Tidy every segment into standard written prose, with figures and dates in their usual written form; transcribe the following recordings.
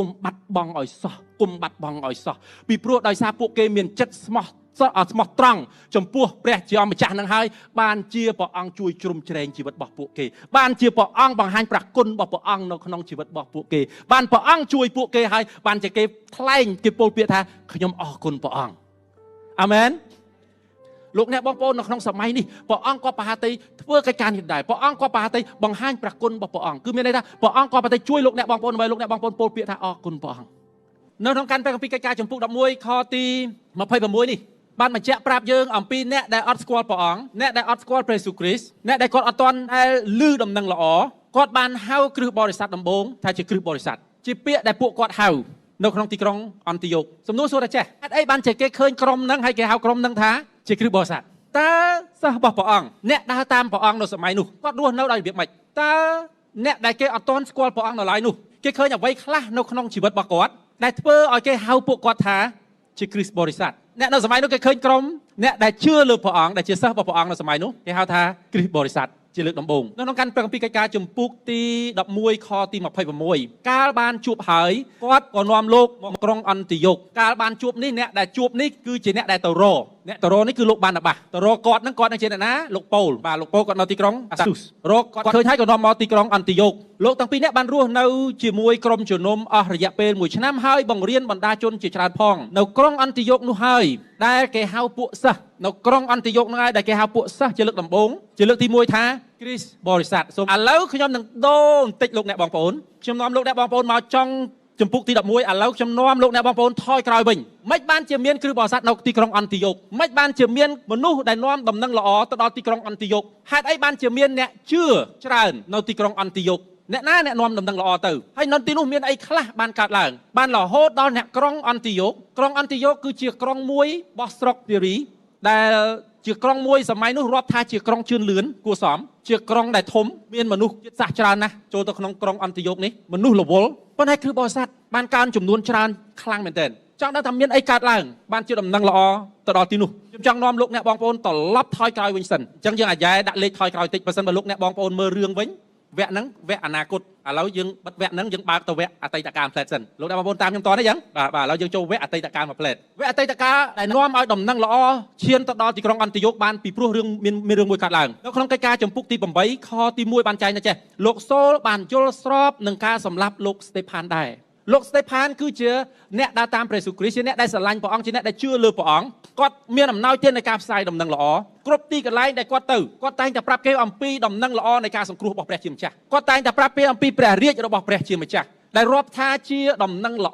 គុំបាត់បង់ឲ្យសោះគុំបាត់បង់ឲ្យសោះពីព្រោះដោយសារពួកគេមានចិត្តស្មោះត្រង់ចំពោះព្រះជាម្ចាស់នឹងហើយបានជាព្រះអង្គជួយជ្រោមជ្រែងជីវិតរបស់ពួកគេបានជាព្រះអង្គបង្ហាញព្រះគុណរបស់ព្រះអង្គនៅក្នុងជីវិតរបស់ពួកគេបានព្រះអង្គជួយពួកគេហើយបានជាគេថ្លែងគេពោលពាក្យថាខ្ញុំអរគុណព្រះអង្គអាមែនលោកអ្នកបងប្អូននៅក្នុងសម័យនេះព្រះអង្គក៏ប្រហាតីធ្វើកិច្ចការនេះដែរព្រះអង្គក៏ប្រហាតីបង្ហាញព្រះគុណរបស់ព្រះអង្គគឺមានន័យថាព្រះអង្គក៏ប្រហាតីជួយលោកអ្នកបងប្អូនដើម្បីលោកអ្នកបងប្អូនពោលពាក្យថាអរគុណព្រះអង្គនៅក្នុងការព្រះគម្ពីរកិច្ចការចំពុក11ខទី26នេះបានបញ្ជាក់ប្រាប់យើងអំពីអ្នកដែលអត់ស្គាល់ព្រះអង្គអ្នកដែលអត់ស្គាល់ព្រះយេស៊ូវគ្រីស្ទអ្នកដែលគាត់អត់ទាន់ដែលឮដំណឹងល្អគាត់បានហៅគ្រឹះបរិស័ទដំបូងថាជាគ្រឹះបរិស័ទជាពាក្យដែលពួកគាត់ហៅនៅក្នុងទីក្រុងអន្តិយោគសំណួរសួរថាចេះហេតុអីបានជាគេឃើញក្រុមហ្នឹងហើយគេហៅក្រុមហ្នឹងថាជាគ្រឹះបរិស័ទតើសិស្សរបស់ព្រះអង្គអ្នកដើរតាមព្រះអង្គនៅសម័យនោះគាត់រស់នៅដោយរបៀបម៉េចតើអ្នកដែលគេអត់ទាន់ស្គាល់ព្រះអង្គនៅឡើយនោះគេឃើញអ្វីខ្លះនៅក្នុងជីវិតរបស់គាត់ដែលធ្វើឲ្យគេហៅពួកគាត់ថាជាគ្រឹះបរិស័ទអ្នកនៅសម័យនោះគេឃើញក្រុមអ្នកដែលជឿលើព្រះអង្គដែលជាសិស្សរបស់ព្រះអង្គនៅសម័យនោះគេហៅថាគ្រឹះបរិស័ទជាលើកដំបូងនៅក្នុងការព្រះគម្ពីរកិច្ចការចំពុកទី11ខទី26កាលបានជួបហើយគាត់ក៏នាំលោកមកក្រុងអន្តិយោគកាលបានជួបនេះអ្នកដែលជួបនេះគឺជាអ្នកដែលទៅរអ្នកទៅរនេះគឺលោកបានបាសទៅរគាត់នឹងជាអ្នកណាលោកប៉ូលបាទលោកប៉ូលគាត់នៅទីក្រុងអាស៊ូសរគាត់ឃើញហើយក៏នាំមកទីក្រុងអន្តិយោគលោកទាំងពីរនាក់បានរស់នៅជាមួយក្រុមជំនុំអស់រយៈពេល1ឆ្នាំហើយបង្រៀនបណ្ដាជនជាច្រើនផងនៅក្រុងអន្តិយោគនោះហើយដែលគេហៅពួកសិស្សនៅក្រុងអន្តិយោគនោះហើយដែលគេហៅពួកសិស្សជាលើកដំបូងជាលើកទី1ថាគ្រីស្ទបរិស័ទសូមឥឡូវខ្ញុំនឹងដូរបន្តិចលោកអ្នកបងប្អូនខ្ញុំនាំលោកអ្នកបងប្អូនមកចង់ចំពុកទី11ឥឡូវខ្ញុំនាំលោកអ្នកបងប្អូនថយក្រោយវិញមិនបានជាមានគ្រឹះបរិស័ទនៅទីក្រុងអន្តិយោគមិនបានជាមានមនុស្សដែលនាំដំណឹងល្អទៅដល់ទីក្រុងអន្តិយោគហេតុអីបានជាមានអ្នកជឿច្រើននៅទីក្រុងអន្តិយោគអ្នកណាអ្នកនាំដំណឹងល្អទៅហើយនៅទីនោះមានអីខ្លះបានកើតឡើងបានរហូតដល់អ្នកក្រុងអន្តិយោគក្រុងអន្តិយោគគឺជាក្រុងមួយរបស់ស្រុកសេរីដែលជាក្រុងមួយសម័យនោះរាប់ថាជាក្រុងជឿនលឿនគួរសមជាក្រុងដែលធំមានមនុស្សជាតិសាសន៍ច្រើនណាស់ចូលទៅក្នុងក្រុងអន្តិយោគនេះមនុស្សរវល់ប៉ុន្តែគ្រឹះបរិស័ទបានកើនចំនួនច្រើនខ្លាំងមែនទែនចង់ដឹងថាមានអីកើតឡើងបានជាដំណឹងល្អទៅដល់ទីនោះខ្ញុំចង់នាំលោកអ្នកបងប្អូនត្រឡប់ថយក្រោយវិញសិនអញ្ចឹងយើងអាចដាក់លេខថយក្រោយតិចបើសិនបើលោកអ្នកបងប្អូនមើលរឿងវិញវគ្គហ្នឹងវគ្គអនាគតឥឡូវយើងបិទវគ្គហ្នឹងយើងបើកទៅវគ្គអតីតកាលផ្លែតសិនលោកអ្នកបងប្អូនតាមខ្ញុំតនេះអញ្ចឹងបាទឥឡូវយើងចូលវគ្គអតីតកាលមួយផ្លែតវគ្គអតីតកាលដែលនាំឲ្យដំណឹងល្អឈានទៅដល់ទីក្រុងអន្តិយោគបានពីព្រោះរឿងមានរឿងមួយកើតឡើងនៅក្នុងកិច្ចការចំពុកទី8ខទី1បានចែងថាចេះលោកសូលបានយល់ស្របនឹងការសម្លាប់លោកស្តេផានដែរលោកស្តេផានគឺជាអ្នកដើរតាមព្រះយេស៊ូវគ្រីស្ទជាអ្នកដែលស្រឡាញ់ព្រះអង្គជាអ្នកដែលជឿលើព្រះអង្គគាត់មានអំណោយទាននៃការផ្សាយដំណឹងល្អគ្រប់ទីកន្លែងដែលគាត់ទៅគាត់តែងតែប្រាប់គេអំពីដំណឹងល្អនៃការសង្គ្រោះរបស់ព្រះជាម្ចាស់គាត់តែងតែប្រាប់គេអំពីព្រះរាជរបស់ព្រះជាម្ចាស់ដែលរាប់ថាជាដំណឹងល្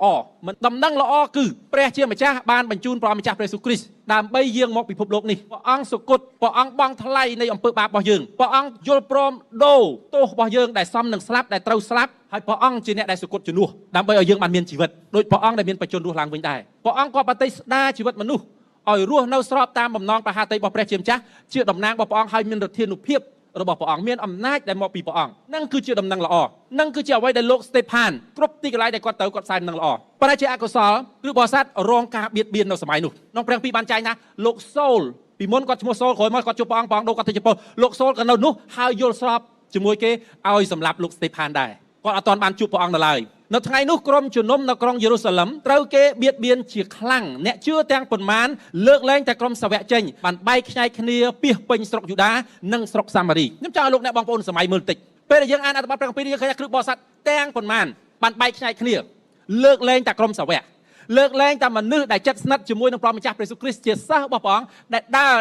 អដំណឹងល្អគឺព្រះជាម្ចាស់បានបញ្ជូនព្រះម្ចាស់ព្រះយេស៊ូវគ្រីស្ទដើម្បីយាងមកពិភពលោកនេះព្រះអង្គសុគតព្រះអង្គបង់ថ្លៃនៃអំពើបាបរបស់យើងព្រះអង្គយល់ព្រមដូរទោសរបស់យើងដែលសមនឹងស្លាប់ដែលត្រូវស្លាប់ហើយព្រះអង្គជាអ្នកដែលសុគតជំនួសដើម្បីឲ្យយើងបានមានជីវិតដូចព្រះអង្គដែលមានបច្ចុប្បន្នរស់ឡើងវិញដែរព្រះអង្គក៏ប្រតិស្ដារជីវិតមនុស្សឲ្យរស់នៅស្របតាមបំណងប្រហាតីរបស់ព្រះជាម្ចាស់ជាតំណាងរបស់ព្រះអង្គហើយមានឫទ្ធានុភាពរបស់ព្រះអង្គមានអំណាចដែលមកពីព្រះអង្គនឹងគឺជាដំណឹងល្អនឹងគឺជាអ្វីដែលលោកស្តេផានគ្រប់ទីកន្លែងដែលគាត់ទៅគាត់ផ្សាយដំណឹងល្អប៉ុន្តែជាអកុសលគឺបរិស័ទរងការបៀតបៀននៅសម័យនោះក្នុងព្រះគម្ពីរបានចែងថាលោកសូលពីមុនគាត់ឈ្មោះសូលក្រោយមកគាត់ជួបព្រះអង្គដូរគាត់ទៅជាប៉ូលលោកសូលក៏នៅនោះហើយយល់ស្របជាមួយគេឲ្យសម្លាប់លោកស្តេផានដែរគាត់អត់ទាន់បានជួបព្រះអង្គនៅឡើយនៅថ្ងៃនោះក្រុមជំនុំនៅក្រុងយេរូសាឡឹមត្រូវគេបៀតបៀនជាខ្លាំងអ្នកជឿទាំងប៉ុន្មានលើកលែងតែក្រុមសាវកចេញបានបែកខ្ញែកគ្នាពាសពេញស្រុកយូដានិងស្រុកសាមារីខ្ញុំចង់ឲ្យលោកអ្នកបងប្អូនសម័យមើលតិចពេលដែលយើងអានអត្ថបទព្រះគម្ពីរនេះយើងឃើញថាគ្រឹះបរិស័ទទាំងប៉ុន្មានបានបែកខ្ញែកគ្នាលើកលែងតែក្រុមសាវកលើកលែងតែមនុស្សដែលចិត្តស្និទ្ធជាមួយនឹងព្រះម្ចាស់ព្រះយេស៊ូវគ្រីស្ទជាសិស្សរបស់ព្រះអង្គ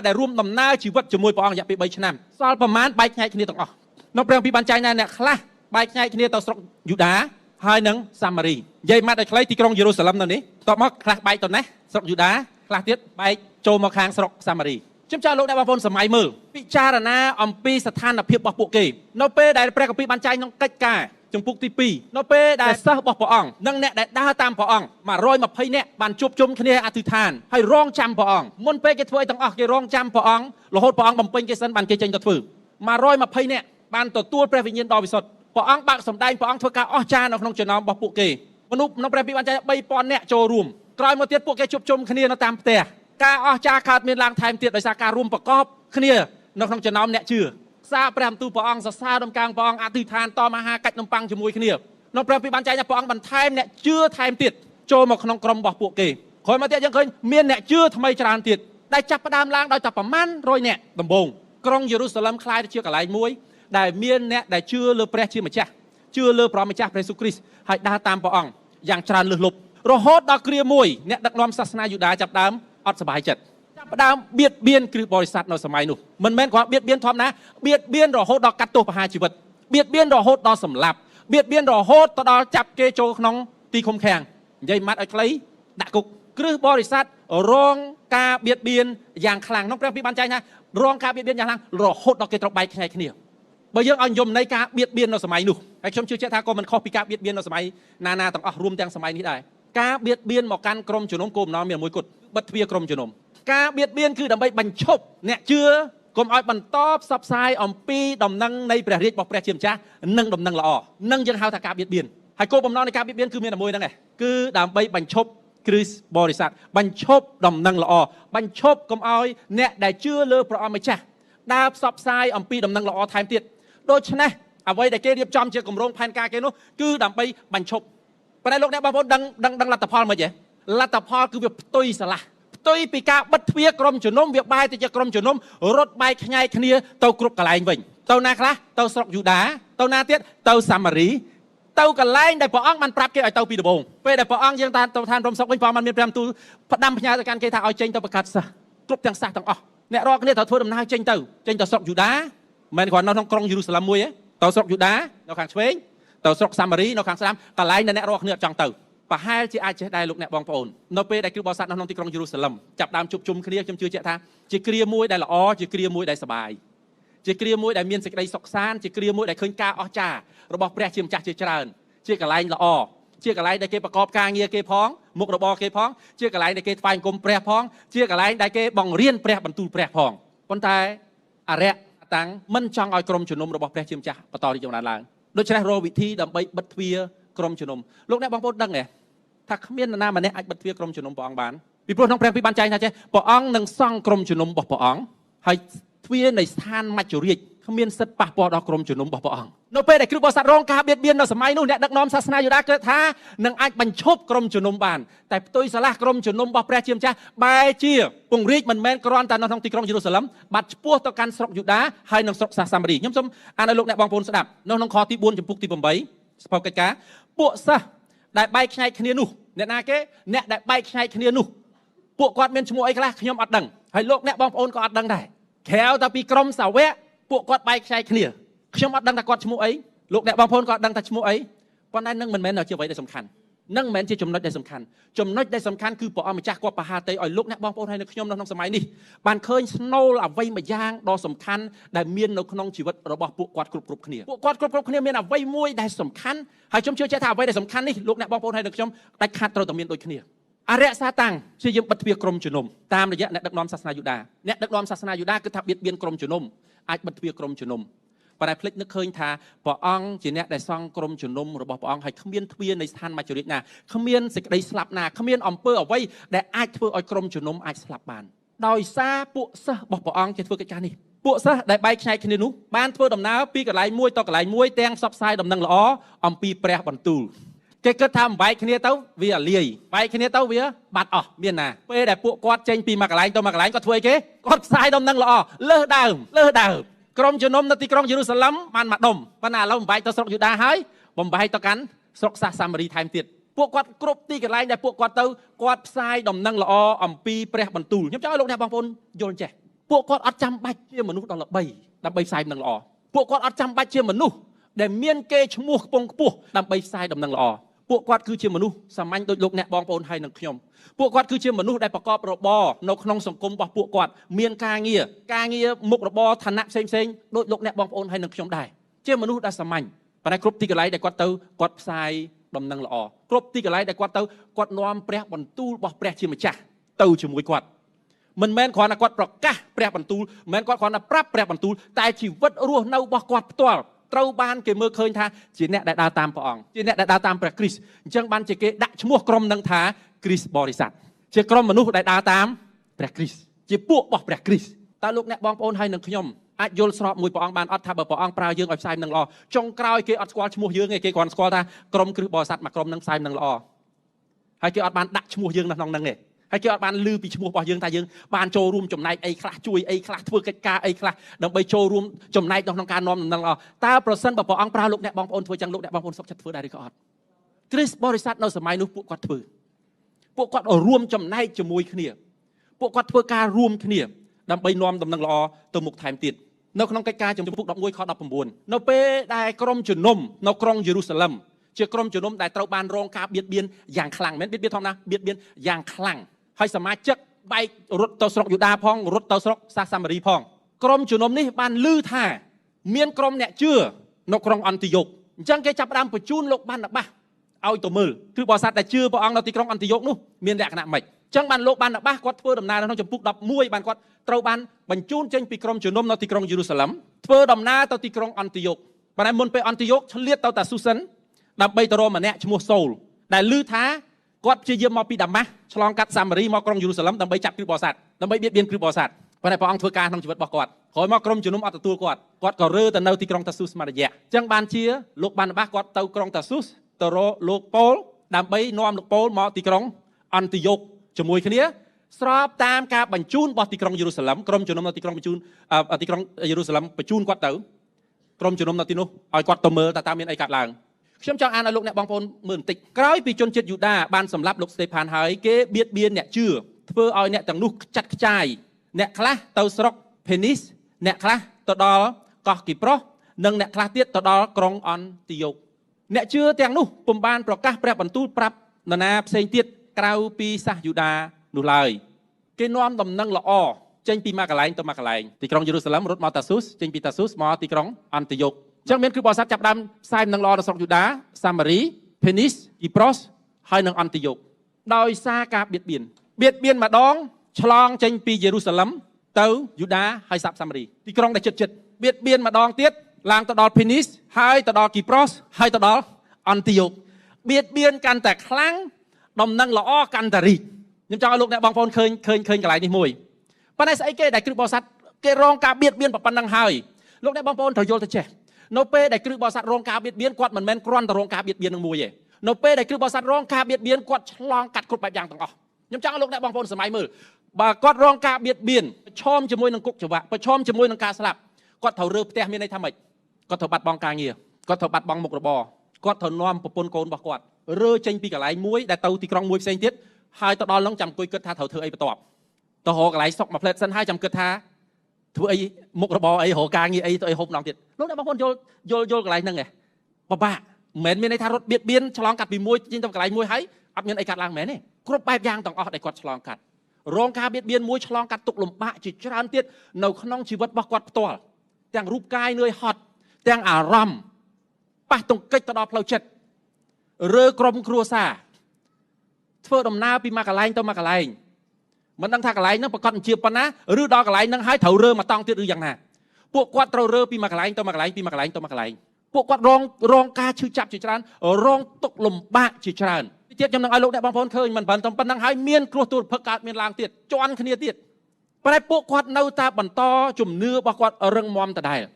ដែលរួមដំណើរជីវិតជាមួយព្រះអង្គរយៈពេល3ឆ្នាំសល់ប្រមាណបែកខ្ញែកគ្នាទាំងអស់នៅព្រះគម្ពីរបានចែងថាអ្នកខ្លះបែកខ្ញែកគ្នាទៅស្រុកយូដាហើយនឹងសាមារីនិយាយមកដល់ខ្លីទីក្រុងយេរូសាឡឹមនៅនេះតបមកខ្លះបែកទៅណាស្រុកយូដាខ្លះទៀតបែកចូលមកខាងស្រុកសាមារីខ្ញុំចង់លោកអ្នកបងប្អូនសម័យមើលពិចារណាអំពីស្ថានភាពរបស់ពួកគេនៅពេលដែលព្រះគម្ពីរបានចែងក្នុងកិច្ចការចំពុកទី2នៅពេលដែលសិស្សរបស់ព្រះអង្គនិងអ្នកដែលដើរតាមព្រះអង្គ120នាក់បានជួបជុំគ្នាអធិដ្ឋានហើយរងចាំព្រះអង្គមុនពេលគេធ្វើឲ្យទាំងអស់គេរងចាំព្រះអង្គរហូតព្រះអង្គបំពេញគេសិនបានគេចេញទៅធ្វើ120នាក់បានទទួលព្រះវិញ្ញាណដ៏វិសុទ្ធព្រះអង្គបើកសម្ដែងព្រះអង្គធ្វើការអស្ចារ្យនៅក្នុងចំណោមរបស់ពួកគេមនុស្សក្នុងព្រះគម្ពីរបានចែង3000នាក់ចូលរួមក្រោយមកទៀតពួកគេជួបជុំគ្នានៅតាមផ្ទះការអស្ចារ្យកើតមានឡើងថែមទៀតដោយសារការរួមប្រកបគ្នានៅក្នុងចំណោមអ្នកជឿសារព្រះបន្ទូលព្រះអង្គសរសើរដំកើងព្រះអង្គអធិដ្ឋានតមហាកិច្ចនំប៉័ងជាមួយគ្នា นองព្រះពីបានចែកថាព្រះអង្គបន្ថែមអ្នកជឿថែមទៀតចូលមកក្នុងក្រុមរបស់ពួកគេក្រោយមកទៀតយើងឃើញមានអ្នកជឿថ្មីច្រើនទៀតដែលចាប់ផ្ដើមឡើងដោយតែប្រមាណ100នាក់ដំបូងក្រុងយេរូសាឡឹមคล้ายទៅជាកន្លែងមួយដែលមានអ្នកដែលជឿលើព្រះជាម្ចាស់ជឿលើព្រះម្ចាស់ព្រះយេស៊ូវគ្រីស្ទហើយដើរតាមព្រះអង្គយ៉ាងច្រើនលើសលប់រហូតដល់គ្រាមួយអ្នកដឹកនាំសាសនាយូដាចាប់ដើមអត់សប្បាយចិត្តចាប់ដើមបៀតបៀនគ្រឹះបរិស័ទនៅសម័យនោះមិនមែនគ្រាន់បៀតបៀនធម្មតាបៀតបៀនរហូតដល់កាត់ទោសប្រហារជីវិតបៀតបៀនរហូតដល់សម្លាប់បៀតបៀនរហូតដល់ចាប់គេចូលក្នុងទីឃុំឃាំងនិយាយម៉ាត់ឲ្យខ្លីដាក់គុកគ្រឹះបរិស័ទរងការបៀតបៀនយ៉ាងខ្លាំងក្នុងព្រះពីបានចែងថារងការបៀតបៀនយ៉ាងខ្លាំងរហូតដល់គេត្រូវបែកខ្ញែកគ្នាបើយើងឲ្យយំនៃការបៀតបៀននៅសម័យនោះហើយខ្ញុំជឿជាក់ថាក៏មិនខុសពីការបៀតបៀននៅសម័យណាទាំងអស់រួមទាំងសម័យនេះដែរការបៀតបៀនមកកាន់ក្រុមជំនុំគោលបំណងមានមួយគត់បិទទ្វារក្រុមជំនុំការបៀតបៀនគឺដើម្បីបញ្ឈប់អ្នកជឿកុំឲ្យបន្តផ្សព្វផ្សាយអំពីដំណឹងនៃព្រះរាជរបស់ព្រះជាម្ចាស់និងដំណឹងល្អនឹងយើងហៅថាការបៀតបៀនហើយគោលបំណងនៃការបៀតបៀនគឺមានតែមួយហ្នឹងឯងគឺដើម្បីបញ្ឈប់គ្រឹះបរិស័ទបញ្ឈប់ដំណឹងល្អបញ្ឈប់កុំឲ្យអ្នកដែលជឿលើព្រះអង្គម្ចាស់ដើរផ្សព្វផ្សាយអំពីដំណឹងល្អថែមទៀតដូច្នេះអ្វីដែលគេរៀបចំជាគម្រោងផែនការគេនោះគឺដើម្បីបញ្ឈប់ប៉ុន្តែលោកអ្នកបងប្អូនដឹងលទ្ធផលមិនទេលទ្ធផលគឺវាផ្ទុយស្រឡះផ្ទុយពីការបិទទ្វារក្រុមជំនុំវាបែរទៅជាក្រុមជំនុំរត់បែកខ្ញែកគ្នាទៅគ្រប់កន្លែងវិញទៅណាខ្លះទៅស្រុកយូដាទៅណាទៀតទៅសាមារីទៅកន្លែងដែលព្រះអង្គបានប្រាប់គេឲ្យទៅពីដំបូងពេលដែលព្រះអង្គយើងទៅឋានរំសុកវិញព្រះអង្គបានមានព្រះបន្ទូលផ្ដាំផ្ញើទៅកាន់គេថាឲ្យចេញទៅប្រកាសសាសគ្រប់ទាំងសាសទាំងអស់អ្នករាល់គ្នាត្រូវធ្វើដំណើរចេញទៅស្រុកយូដាមិនមែនគ្រាន់នៅក្នុងក្រុងយេរូសាឡឹមមួយទេទៅស្រុកយូដានៅខាងឆ្វេងទៅស្រុកសាមារីនៅខាងស្ដាំកន្លែងដែលអ្នករាល់គ្នាចង់ទៅប្រហែលជាអាចចេះដែរលោកអ្នកបងប្អូននៅពេលដែលគ្រឹះបរិស័ទនៅក្នុងទីក្រុងយេរូសាឡឹមចាប់ដើមជួបជុំគ្នាខ្ញុំជឿជាក់ថាជាគ្រាមួយដែលល្អជាគ្រាមួយដែលសប្បាយជាគ្រាមួយដែលមានសេចក្តីសុខសាន្តជាគ្រាមួយដែលឃើញការអស្ចារ្យរបស់ព្រះជាម្ចាស់ជាច្រើនជាកន្លែងល្អជាកន្លែងដែលគេប្រកបការងារគេផងមុខរបរគេផងជាកន្លែងដែលគេថ្វាយបង្គំព្រះផងជាកន្លែងដែលគេបង្រៀនព្រះបន្ទូលព្រះផងប៉ុន្តែអរិយតាំងមិនចង់ឲ្យក្រុមជំនុំរបស់ព្រះជាម្ចាស់បន្តរីកចម្រើនឡើងដូច្នេះរកវិធីដើម្បីបិទទ្វារក្រុមជំនុំលោកអ្នកបងប្អូនដឹងទេថាគ្មាននរណាម្នាក់អាចបិទទ្វារក្រុមជំនុំព្រះអង្គបានពីព្រោះក្នុងព្រះគម្ពីរបានចែងថាចេះព្រះអង្គនឹងសង់ក្រុមជំនុំរបស់ព្រះអង្គហើយទ្វារនៃស្ថានមច្ចុរាជគ្មានសិទ្ធិប៉ះពាល់ដល់ក្រុមជំនុំរបស់ព្រះអង្គនៅពេលដែលគ្រឹះបរិស័ទរងការបៀតបៀននៅសម័យនោះអ្នកដឹកនាំសាសនាយូដាគិតថានឹងអាចបញ្ឈប់ក្រុមជំនុំបានតែផ្ទុយស្រឡះក្រុមជំនុំរបស់ព្រះជាម្ចាស់បែរជាពង្រីកមិនមែនគ្រាន់តែនៅក្នុងទីក្រុងយេរូសាឡឹមបាត់ឆ្ពោះទៅកាន់ស្រុកយូដាហើយនិងស្រុកសាមារីខ្ញុំសូមអានឲ្យលោកអ្នកបងប្អូនស្ដាប់នៅក្នុងខទី4ចំពុកទី8សភៅកិច្ចការពួកសិស្សដែលបែកខ្ញែកគ្នានោះអ្នកណាគេអ្នកដែលបែកខ្ញែកគ្នានោះពួកគាត់មានឈ្មោះអីខ្លះខ្ញុំអត់ដឹងហើយលោកអ្នកបងប្អូនក៏អត់ដឹងដែរក្រៅតែពីក្រុមសាវកពួកគាត់បែកខ្ញែកគ្នាខ្ញុំអត់ដឹងថាគាត់ឈ្មោះអីលោកអ្នកបងប្អូនក៏អត់ដឹងថាឈ្មោះអីប៉ុន្តែនឹងមិនមែនជាអ្វីដែលសំខាន់នឹងមិនមែនជាចំណុចដែលសំខាន់ចំណុចដែលសំខាន់គឺព្រះអង្គម្ចាស់គាត់ប្រហាតីឲ្យលោកអ្នកបងប្អូនហើយនៅខ្ញុំនៅក្នុងសម័យនេះបានឃើញស្នូលអ្វីមួយយ៉ាងដ៏សំខាន់ដែលមាននៅក្នុងជីវិតរបស់ពួកគាត់គ្រប់គ្នាពួកគាត់គ្រប់គ្នាមានអ្វីមួយដែលសំខាន់ហើយខ្ញុំជឿជាក់ថាអ្វីដែលសំខាន់នេះលោកអ្នកបងប្អូនហើយនៅខ្ញុំដាច់ខាតត្រូវតែមានដូចគ្នាអរិយសាតាំងជាយើងបិទទ្វារក្រុមជំនុំតាមរយៈអ្នកដឹកនាំសាសនាយូដាអ្នកដឹកនាំសាសនាយូដាគឺថាបៀតបៀនក្រុមជំនុំអាចបិទទ្វារក្រុមជំនុំប៉ុន្តែភ្លេចនឹកឃើញថាព្រះអង្គជាអ្នកដែលសង់ក្រុមជំនុំរបស់ព្រះអង្គហើយគ្មានទ្វារនៃស្ថានមច្ចុរាជណាគ្មានសេចក្តីស្លាប់ណាគ្មានអំពើអ្វីដែលអាចធ្វើឲ្យក្រុមជំនុំអាចស្លាប់បានដោយសារពួកសិស្សរបស់ព្រះអង្គជាធ្វើកិច្ចការនេះពួកសិស្សដែលបែកខ្ញែកគ្នានោះបានធ្វើដំណើរពីកន្លែងមួយទៅកន្លែងមួយទាំងផ្សព្វផ្សាយដំណឹងល្អអំពីព្រះបន្ទូលគេគិតថាបែកគ្នាទៅវាលាយបែកគ្នាទៅវាបាត់អស់មានណាពេលដែលពួកគាត់ចេញពីមួយកន្លែងទៅមួយកន្លែងគាត់ធ្វើអីគេគាត់ផ្សាយដំណឹងល្អលើសដើមក្រុមជំនុំនៅទីក្រុងយេរូសាឡឹមបានមកដុំប៉ុន្តែឥឡូវបំបែកទៅស្រុកយូដាហើយបំបែកទៅកាន់ស្រុកសាមារីថែមទៀតពួកគាត់គ្រប់ទីកន្លែងដែលពួកគាត់ទៅគាត់ផ្សាយដំណឹងល្អអំពីព្រះបន្ទូលខ្ញុំចង់ឲ្យលោកអ្នកបងប្អូនយល់ចេះពួកគាត់អត់ចាំបាច់ជាមនុស្សដ៏ល្បីដើម្បីផ្សាយដំណឹងល្អពួកគាត់អត់ចាំបាច់ជាមនុស្សដែលមានកេរ្តិ៍ឈ្មោះខ្ពង់ខ្ពស់ដើម្បីផ្សាយដំណឹងល្អពួកគាត់គឺជាមនុស្សសាមញ្ញដូចលោកអ្នកបងប្អូនហើយនឹងខ្ញុំពួកគាត់គឺជាមនុស្សដែលប្រកបរបរនៅក្នុងសង្គមរបស់ពួកគាត់មានការងារមុខរបរឋានៈផ្សេងដូចលោកអ្នកបងប្អូនហើយនឹងខ្ញុំដែរជាមនុស្សដែលសាមញ្ញប៉ុន្តែគ្រប់ទីកន្លែងដែលគាត់ទៅគាត់ផ្សាយដំណឹងល្អគ្រប់ទីកន្លែងដែលគាត់ទៅគាត់នាំព្រះបន្ទូលរបស់ព្រះជាម្ចាស់ទៅជាមួយគាត់មិនមែនគ្រាន់តែគាត់ប្រកាសព្រះបន្ទូលមិនមែនគាត់គ្រាន់តែប្រាប់ព្រះបន្ទូលតែជីវិតរស់នៅរបស់គាត់ផ្ទាល់ត្រូវបានគេមើលឃើញថាជាអ្នកដែលដើរតាមព្រះអង្គជាអ្នកដែលដើរតាមព្រះគ្រីស្ទអញ្ចឹងបានជាគេដាក់ឈ្មោះក្រុមនឹងថាគ្រីស្ទបរិស័ទជាក្រុមមនុស្សដែលដើរតាមព្រះគ្រីស្ទជាពួករបស់ព្រះគ្រីស្ទតើលោកអ្នកបងប្អូនហើយនឹងខ្ញុំ អាចយល់ស្របមួយព្រះអង្គបានអត់ថាបើព្រះអង្គប្រើយើងឲ្យផ្សាយនឹងល្អចុងក្រោយគេអត់ស្គាល់ឈ្មោះយើងទេគេគ្រាន់ស្គាល់ថាក្រុមគ្រឹះបរិស័ទមួយក្រុមនឹងផ្សាយនឹងល្អហើយគេអត់បានដាក់ឈ្មោះយើងនៅក្នុងហ្នឹងទេហើយគេអត់បានឮពីឈ្មោះរបស់យើងថាយើងបានចូលរួមចំណែកអីខ្លះជួយអីខ្លះធ្វើកិច្ចការអីខ្លះដើម្បីចូលរួមចំណែកក្នុងការនាំដំណឹងល្អតើប្រសិនបើព្រះអង្គប្រើលោកអ្នកបងប្អូនធ្វើចឹងលោកអ្នកបងប្អូនសុខចិត្តធ្វើដែរឬក៏អត់គ្រីស្ទបរិស័ទនៅសម័យនោះពួកគាត់ធ្វើពួកគាត់រួមចំណែកជាមួយគ្នាពួកគាត់ធ្វើការរួមគ្នាដើម្បីនាំដំណឹងល្អទៅមុខថែមទៀតនៅក្នុងកិច្ចការចំពុក11ខ19នៅពេលដែលក្រុមជំនុំនៅក្រុងយេរូសាឡិមជាក្រុមជំនុំដែលត្រូវបានរងការបៀតបៀនយ៉ាងខ្លាំងមែនបៀតបៀនធម្មតាបៀតបៀនយ៉ាងខ្លាំងហើយសមាជិកបែករត់ទៅស្រុកយូដាផងរត់ទៅស្រុកសាមារីផងក្រុមជំនុំនេះបានឮថាមានក្រុមអ្នកជឿនៅក្រុងអន្តិយ៉ូកអញ្ចឹងគេចាប់ផ្ដើមបញ្ជូនលោកបានណាបាសឲ្យទៅមើលគឺបរិស័ទដែលជឿព្រះអង្គនៅទីក្រុងអន្តិយ៉ូកនោះមានលក្ខណៈម៉េចអញ្ចឹងបានលោកបានណាបាសគាត់ធ្វើដំណើរនៅក្នុងចំពុក11បានគាត់ត្រូវបានបញ្ជូនចេញពីក្រុមជំនុំនៅទីក្រុងយេរូសាឡិមធ្វើដំណើរទៅទីក្រុងអន្តិយ៉ូកប៉ុន្តែមុនពេលអន្តិយ៉ូកឆ្លៀតទៅតាស៊ូសិនដើម្បីទៅរកម្នាក់ឈ្មោះសូលដែលឮថាគាត់ព្យាយាមមកពីដាម៉ាស់ឆ្លងកាត់សាមារីមកក្រុងយេរូសាឡិមដើម្បីចាប់គ្រឹះបរិស័ទដើម្បីបៀតបៀនគ្រឹះបរិស័ទប៉ុន្តែព្រះអង្គធ្វើការក្នុងជីវិតរបស់គាត់ក្រោយមកក្រុមជំនុំអត់ទទួលគាត់ក៏រើទៅនៅទីក្រុងតាស៊ូសមរយៈអញ្ចឹងបានជាលោកបានណាបាសគាត់ទៅក្រុងតាស៊ូសទៅរកលោកប៉ូលដើម្បីនាំលោកប៉ូលមកទីក្រុងអន្តិយ៉ូកជាមួយគ្នាស្របតាមការបញ្ជូនរបស់ទីក្រុងយេរូសាឡិមក្រុមជំនុំនៅទីក្រុងបញ្ជូនទីក្រុងយេរូសាឡិមបញ្ជូនគាត់ទៅក្រុមជំនុំនៅទីនោះឲ្យគាត់ទៅមើលតើមានអីកើតឡើងខ្ញុំចង់អានឲ្យលោកអ្នកបងប្អូនមើលបន្តិចក្រោយពីជនជាតិយូដាបានសម្លាប់លោកស្តេផានហើយគេបៀតបៀនអ្នកជឿធ្វើឲ្យអ្នកទាំងនោះខ្ចាត់ខ្ចាយអ្នកខ្លះទៅស្រុកភេនីសអ្នកខ្លះទៅដល់កោះគីប្រុសនិងអ្នកខ្លះទៀតទៅដល់ក្រុងអន្តិយ៉ូកអ្នកជឿទាំងនោះពុំបានប្រកាសព្រះបន្ទូលប្រាប់នរណាផ្សេងទៀតក្រៅពីសាសយូដានោះឡើយគេនាំដំណឹងល្អចេញពីមួយកន្លែងទៅមួយកន្លែងទីក្រុងយេរូសាឡិមរត់មកតាស៊ូសចេញពីតាស៊ូសមកទីក្រុងអន្តិយ៉ូកអញ្ចឹងមានគឺបរិស័ទចាប់ដើមផ្សាយដំណឹងល្អដល់ស្រុកយូដាសាមារីភេនីសគីប្រុសហើយនិងអន្តិយ៉ូកដោយសារការបៀតបៀនម្ដងឆ្លងចេញពីយេរូសាឡិមទៅយូដាហើយសាមារីទីក្រុងដែលជិតបៀតបៀនម្ដងទៀតឡើងទៅដល់ភេនីសហើយទៅដល់គីប្រុសហើយទៅដល់អន្តិយ៉ូកបៀតបៀនកាន់តែខ្លាំងដំណឹងល្អកាន់តែរីកខ្ញុំចង់ឲ្យលោកអ្នកបងប្អូនឃើញកន្លែងនេះមួយប៉ុន្តែស្អីគេដែលគ្រឹះបរិស័ទគេរងការបៀតបៀនប៉ុណ្ណឹងហើយលោកអ្នកបងប្អូនត្រូវយល់ទៅចេះនៅពេលដែលគ្រឹះបរិស័ទរងការបៀតបៀនគាត់មិនមែនគ្រាន់តែរងការបៀតបៀននឹងមួយទេនៅពេលដែលគ្រឹះបរិស័ទរងការបៀតបៀនគាត់ឆ្លងកាត់គ្រប់បែបយ៉ាងទាំងអស់ខ្ញុំចង់ឲ្យលោកអ្នកបងប្អូនសម័យមើលបើគាត់រងការបៀតបៀនប្រឈមជាមួយនឹងគុកច្បាប់ប្រឈមជាមួយនឹងការស្លាប់គាត់ត្រូវរើផ្ទះមានន័យថាម៉េចគាត់ត្រូវបាត់បង់ការងារគាត់ត្រូវបាត់បង់មុខរបរគាត់ត្រូវនាំប្រពន្ធកូនរបស់គាត់រើចេញពីកន្លែងមួយដែលទៅទីក្រុងមួយផ្សេងទៀតហើយទៅដល់ហ្នឹងចាំអង្គុយគិតថាត្រូវធ្វើអីបន្ទាប់ទៅរកកន្លែងសុកមួយផ្លែតសិនហើយចាំគិតថាធ្វើអីមុខរបរអីរកការងារអីទៅអីហូបម្ដងទៀតលោកអ្នកបងប្អូនយល់កន្លែងហ្នឹងឯងពិបាកមិនមែនមានន័យថារត់បៀតបៀនឆ្លងកាត់ពីមួយចេញទៅកន្លែងមួយហើយអត់មានអីកាត់ឡើងមែនទេគ្រប់បែបយ៉ាងទាំងអស់ដែលគាត់ឆ្លងកាត់រងការបៀតបៀនមួយឆ្លងកាត់ទុក្ខលំបាកជាច្រើនទៀតនៅក្នុងជីវិតរបស់គាត់ផ្ទាល់ទាំងរូបកាយនឿយហត់ទាំងអារម្មណ៍ប៉ះទង្គិចទៅដល់ផ្លូវចិត្តរើក្រុមគ្រួសារធ្វើដំណើរពីមួយកន្លែងទៅមួយកន្លែងមិនដឹងថាកន្លែងហ្នឹងប្រកាសជាប៉ុណ្ណាឬដល់កន្លែងហ្នឹងហើយត្រូវរើមកតង់ទៀតឬយ៉ាងណាពួកគាត់ត្រូវរើពីមួយកន្លែងទៅមួយកន្លែងពីមួយកន្លែងទៅមួយកន្លែងពួកគាត់រងការឈឺចាប់ជាច្រើនរងទុក្ខលំបាកជាច្រើនទៀតខ្ញុំនឹងឲ្យលោកអ្នកបងប្អូនឃើញមិនប៉ុណ្ណឹងហើយមានគ្រោះទុរភិក្សកើតមានឡើងទៀតជន់គ្នាទៀតប៉ុន្តែពួកគាត់នៅតែបន្តជំនឿរបស់គាត់រឹងមាំដដែល